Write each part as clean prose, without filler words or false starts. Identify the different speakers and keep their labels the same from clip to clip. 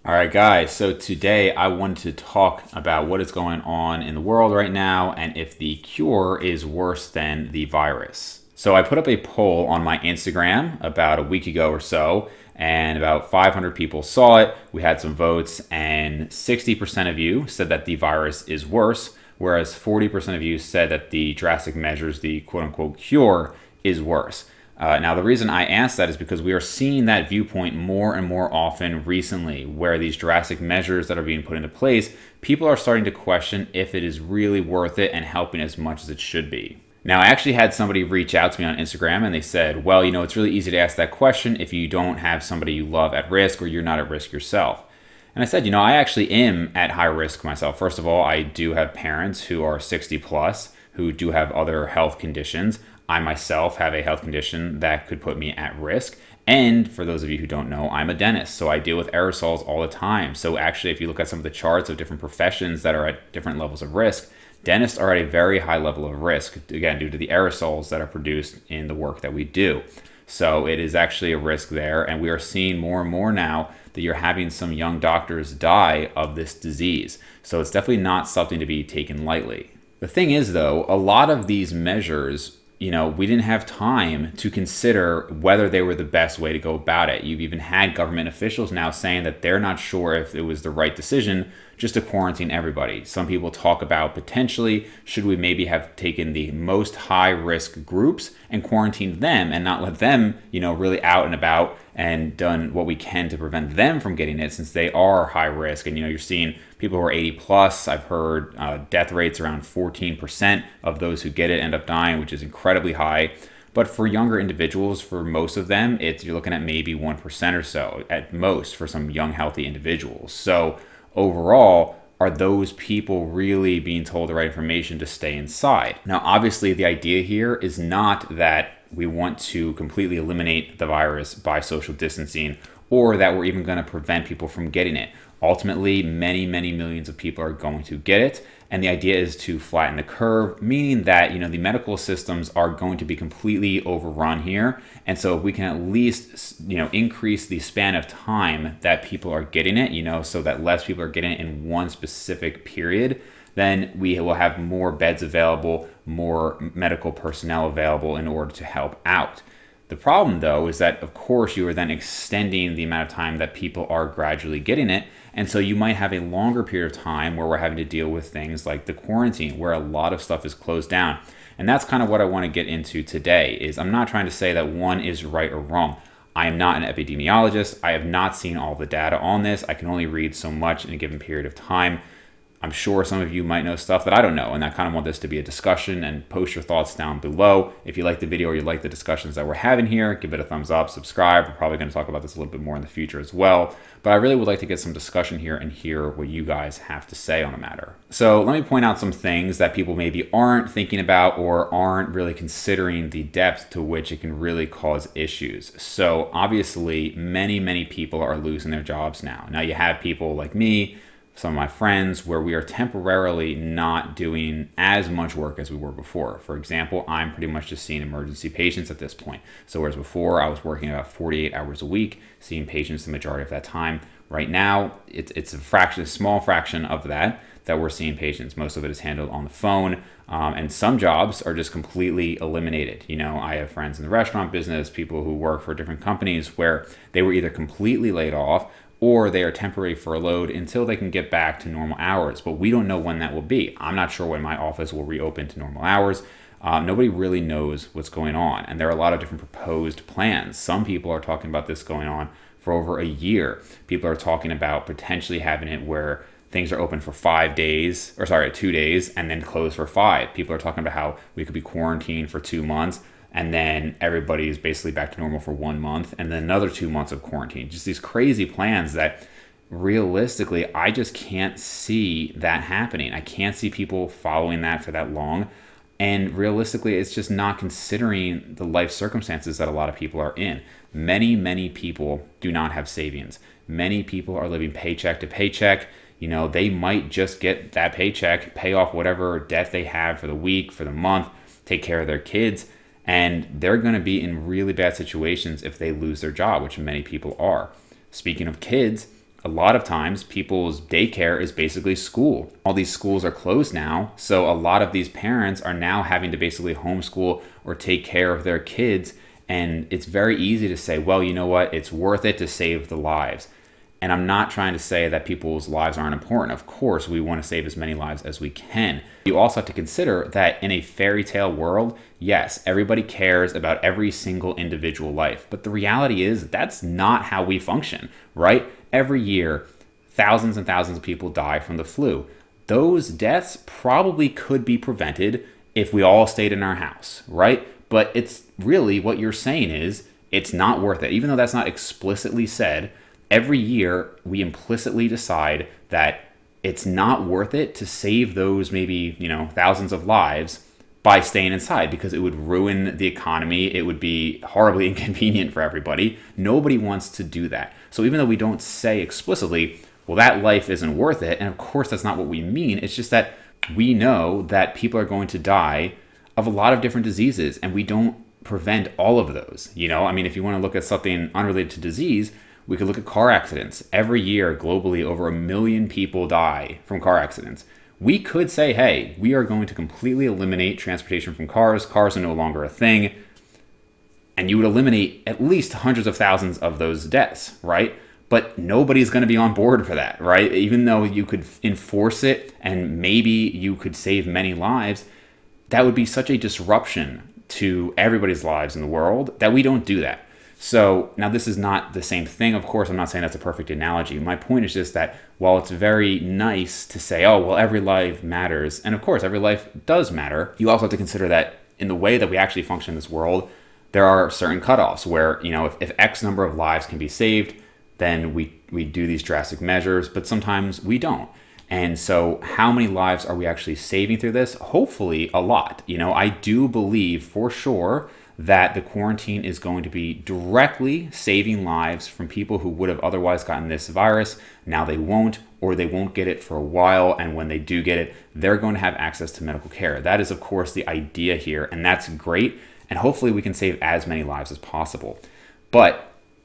Speaker 1: All right, guys. So today I wanted to talk about what is going on in the world right now and if the cure is worse than the virus. So I put up a poll on my Instagram about a week ago or so, and about 500 people saw it. We had some votes, and 60% of you said that the virus is worse, whereas 40% of you said that the drastic measures, the quote unquote cure, is worse. Now, the reason I asked that is because we are seeing that viewpoint more and more often recently, where these drastic measures that are being put into place, people are starting to question if it is really worth it and helping as much as it should be. Now, I actually had somebody reach out to me on Instagram and they said, well, it's really easy to ask that question if you don't have somebody you love at risk or you're not at risk yourself. And I said, I actually am at high risk myself. First of all, I do have parents who are 60 plus who do have other health conditions. I myself have a health condition that could put me at risk. And for those of you who don't know, I'm a dentist, so I deal with aerosols all the time. So actually, if you look at some of the charts of different professions that are at different levels of risk, dentists are at a very high level of risk, again, due to the aerosols that are produced in the work that we do. So it is actually a risk there. And we are seeing more and more now that you're having some young doctors die of this disease. So it's definitely not something to be taken lightly. The thing is, though, a lot of these measures, we didn't have time to consider whether they were the best way to go about it. You've even had government officials now saying that they're not sure if it was the right decision just to quarantine everybody. Some people talk about potentially, should we maybe have taken the most high risk groups and quarantined them and not let them, really out and about and done what we can to prevent them from getting it, since they are high risk. And, you're seeing people who are 80 plus. I've heard death rates around 14% of those who get it end up dying, which is incredibly high. But for younger individuals, for most of them, you're looking at maybe 1% or so at most for some young, healthy individuals. So overall, are those people really being told the right information to stay inside? Now, obviously, the idea here is not that we want to completely eliminate the virus by social distancing or that we're even going to prevent people from getting it. Ultimately, many, many millions of people are going to get it. And the idea is to flatten the curve, meaning that, the medical systems are going to be completely overrun here. And so if we can at least, increase the span of time that people are getting it, so that less people are getting it in one specific period, then we will have more beds available, more medical personnel available in order to help out. The problem, though, is that, of course, you are then extending the amount of time that people are gradually getting it. And so you might have a longer period of time where we're having to deal with things like the quarantine, where a lot of stuff is closed down. And that's kind of what I want to get into today. Is I'm not trying to say that one is right or wrong. I am not an epidemiologist. I have not seen all the data on this. I can only read so much in a given period of time. I'm sure some of you might know stuff that I don't know, and I kind of want this to be a discussion, and post your thoughts down below. If you like the video or you like the discussions that we're having here, give it a thumbs up, subscribe. We're probably going to talk about this a little bit more in the future as well, but I really would like to get some discussion here and hear what you guys have to say on the matter. So let me point out some things that people maybe aren't thinking about or aren't really considering the depth to which it can really cause issues. So obviously, many, many people are losing their jobs now. Now you have people like me, some of my friends, where we are temporarily not doing as much work as we were before. For example, I'm pretty much just seeing emergency patients at this point. So whereas before I was working about 48 hours a week, seeing patients the majority of that time, right now it's a small fraction of that we're seeing patients. Most of it is handled on the phone, and some jobs are just completely eliminated. I have friends in the restaurant business, people who work for different companies where they were either completely laid off or they are temporarily furloughed until they can get back to normal hours. But we don't know when that will be. I'm not sure when my office will reopen to normal hours. Nobody really knows what's going on. And there are a lot of different proposed plans. Some people are talking about this going on for over a year. People are talking about potentially having it where things are open for 2 days, and then closed for 5. People are talking about how we could be quarantined for 2 months, and then everybody is basically back to normal for 1 month, and then another 2 months of quarantine. Just these crazy plans that realistically, I just can't see that happening. I can't see people following that for that long. And realistically, it's just not considering the life circumstances that a lot of people are in. Many, many people do not have savings. Many people are living paycheck to paycheck. They might just get that paycheck, pay off whatever debt they have for the week, for the month, take care of their kids. And they're going to be in really bad situations if they lose their job, which many people are. Speaking of kids, A lot of times people's daycare is basically school. All these schools are closed now, so a lot of these parents are now having to basically homeschool or take care of their kids. And it's very easy to say, well, you know what, it's worth it to save the lives. And I'm not trying to say that people's lives aren't important. Of course, we want to save as many lives as we can. You also have to consider that in a fairy tale world, yes, everybody cares about every single individual life. But the reality is that's not how we function, right? Every year, thousands and thousands of people die from the flu. Those deaths probably could be prevented if we all stayed in our house, right? But it's really what you're saying is it's not worth it. Even though that's not explicitly said, every year we implicitly decide that it's not worth it to save those maybe, thousands of lives by staying inside because it would ruin the economy. It would be horribly inconvenient for everybody. Nobody wants to do that. So even though we don't say explicitly, well, that life isn't worth it, and of course that's not what we mean, it's just that we know that people are going to die of a lot of different diseases, and we don't prevent all of those. If you want to look at something unrelated to disease, we could look at car accidents. Every year, globally, over 1 million people die from car accidents. We could say, hey, we are going to completely eliminate transportation from cars. Cars are no longer a thing. And you would eliminate at least hundreds of thousands of those deaths, right? But nobody's going to be on board for that, right? Even though you could enforce it and maybe you could save many lives, that would be such a disruption to everybody's lives in the world that we don't do that. So now this is not the same thing. Of course, I'm not saying that's a perfect analogy. My point is just that while it's very nice to say, oh, well, every life matters, and of course, every life does matter, you also have to consider that in the way that we actually function in this world, there are certain cutoffs where, if X number of lives can be saved, then we do these drastic measures, but sometimes we don't. And so how many lives are we actually saving through this? Hopefully a lot. I do believe for sure that the quarantine is going to be directly saving lives from people who would have otherwise gotten this virus. Now they won't, or they won't get it for a while. And when they do get it, they're going to have access to medical care. That is, of course, the idea here. And that's great. And hopefully we can save as many lives as possible. But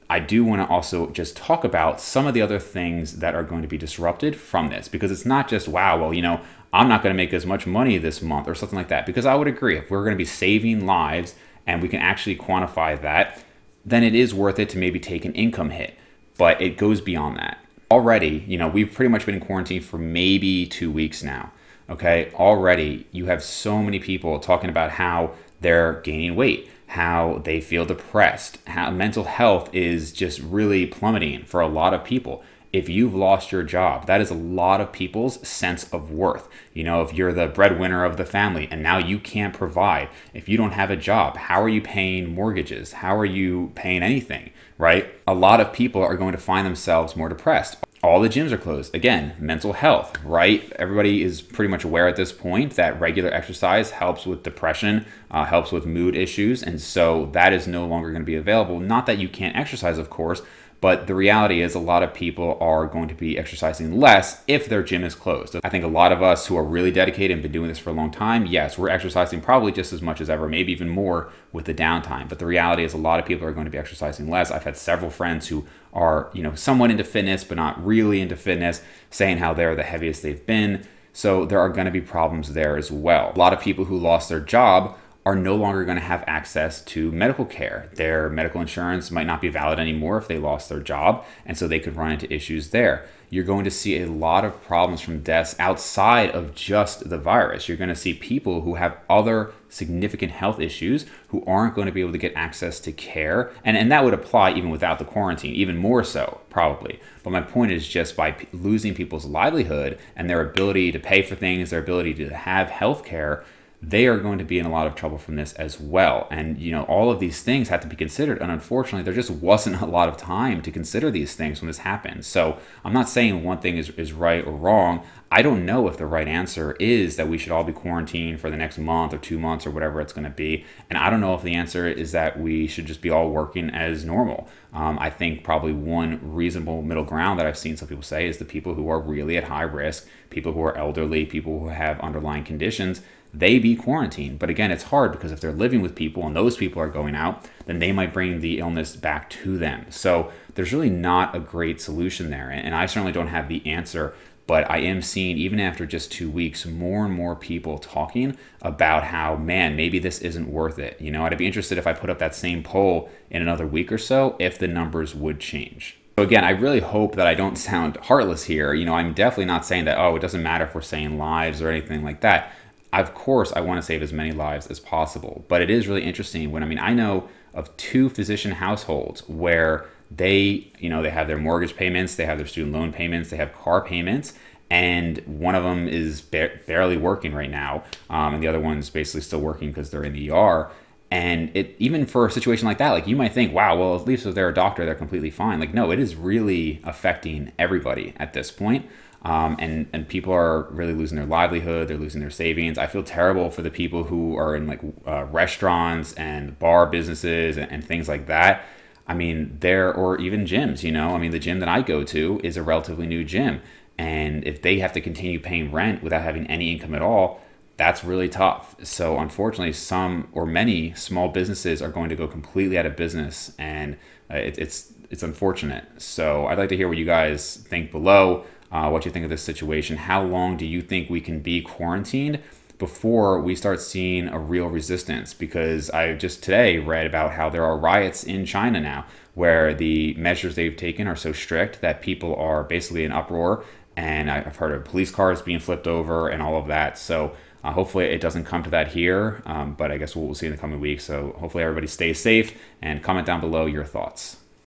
Speaker 1: I do want to also just talk about some of the other things that are going to be disrupted from this, because it's not just, wow, well, I'm not going to make as much money this month or something like that. Because I would agree, if we're going to be saving lives and we can actually quantify that, then it is worth it to maybe take an income hit. But it goes beyond that. Already, we've pretty much been in quarantine for maybe 2 weeks now. Okay, already you have so many people talking about how they're gaining weight, how they feel depressed, how mental health is just really plummeting for a lot of people. If you've lost your job, that is a lot of people's sense of worth. If you're the breadwinner of the family and now you can't provide, if you don't have a job, how are you paying mortgages? How are you paying anything, right? A lot of people are going to find themselves more depressed. All the gyms are closed. Again, mental health, right? Everybody is pretty much aware at this point that regular exercise helps with depression, helps with mood issues. And so that is no longer going to be available. Not that you can't exercise, of course, but the reality is a lot of people are going to be exercising less if their gym is closed. I think a lot of us who are really dedicated and been doing this for a long time, yes, we're exercising probably just as much as ever, maybe even more with the downtime. But the reality is a lot of people are going to be exercising less. I've had several friends who are, somewhat into fitness, but not really into fitness, saying how they're the heaviest they've been. So there are going to be problems there as well. A lot of people who lost their job are no longer going to have access to medical care. Their medical insurance might not be valid anymore if they lost their job, and so they could run into issues there. You're going to see a lot of problems from deaths outside of just the virus. You're going to see people who have other significant health issues who aren't going to be able to get access to care, and that would apply even without the quarantine, even more so, probably. But my point is just by losing people's livelihood and their ability to pay for things, their ability to have health care, they are going to be in a lot of trouble from this as well. And, all of these things have to be considered. And unfortunately, there just wasn't a lot of time to consider these things when this happened. So I'm not saying one thing is right or wrong. I don't know if the right answer is that we should all be quarantined for the next month or 2 months or whatever it's going to be. And I don't know if the answer is that we should just be all working as normal. I think probably one reasonable middle ground that I've seen some people say is the people who are really at high risk, people who are elderly, people who have underlying conditions, they be quarantined. But again, it's hard because if they're living with people and those people are going out, then they might bring the illness back to them. So there's really not a great solution there. And I certainly don't have the answer. But I am seeing, even after just 2 weeks, more and more people talking about how, man, maybe this isn't worth it. You know, I'd be interested if I put up that same poll in another week or so, if the numbers would change. So again, I really hope that I don't sound heartless here. You know, I'm definitely not saying that, oh, it doesn't matter if we're saving lives or anything like that. Of course, I want to save as many lives as possible. But it is really interesting when, I know of 2 physician households where they have their mortgage payments, they have their student loan payments, they have car payments, and one of them is barely working right now, and the other one's basically still working because they're in the ER. And even for a situation like that, like, you might think, wow, well, at least if they're a doctor, they're completely fine. Like, no, it is really affecting everybody at this point. And people are really losing their livelihood. They're losing their savings. I feel terrible for the people who are in restaurants and bar businesses and things like that. Or even gyms, the gym that I go to is a relatively new gym. And if they have to continue paying rent without having any income at all, that's really tough. So unfortunately, some or many small businesses are going to go completely out of business, and it's unfortunate. So I'd like to hear what you guys think below, what you think of this situation. How long do you think we can be quarantined before we start seeing a real resistance? Because I just today read about how there are riots in China now, where the measures they've taken are so strict that people are basically in uproar. And I've heard of police cars being flipped over and all of that. So hopefully it doesn't come to that here, but I guess we'll see in the coming weeks. So hopefully everybody stays safe, and comment down below your thoughts.